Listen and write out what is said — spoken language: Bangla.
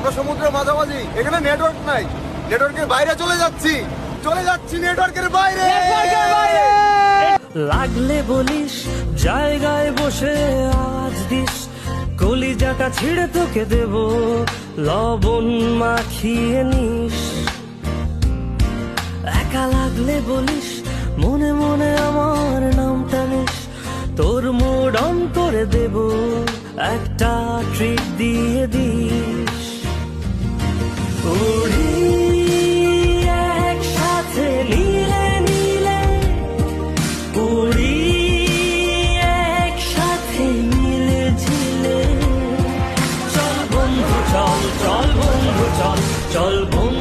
আমরা সমুদ্রের মাঝামাঝি, এখানে নেটওয়ার্ক নাই, নেটওয়ার্কের বাইরে চলে যাচ্ছি নেটওয়ার্কের বাইরে। লাগলে বলিস জায়গায় বসে আজ দিস, কলিজাটা ছিঁড়ে তোকে দেব, লবণ মাখিয়ে নিস। একা লাগলে বলিস মনে মনে আমার নামটা নিস, তোর মুড অন করে দেব, একটা ট্রিট দিয়ে দিস। উড়ি একসাথে নীলে নীলে, উড়ি একসাথে মিলে ঝিলে। চল বন্ধু চল, চল বন্ধু চল, চল বন্ধু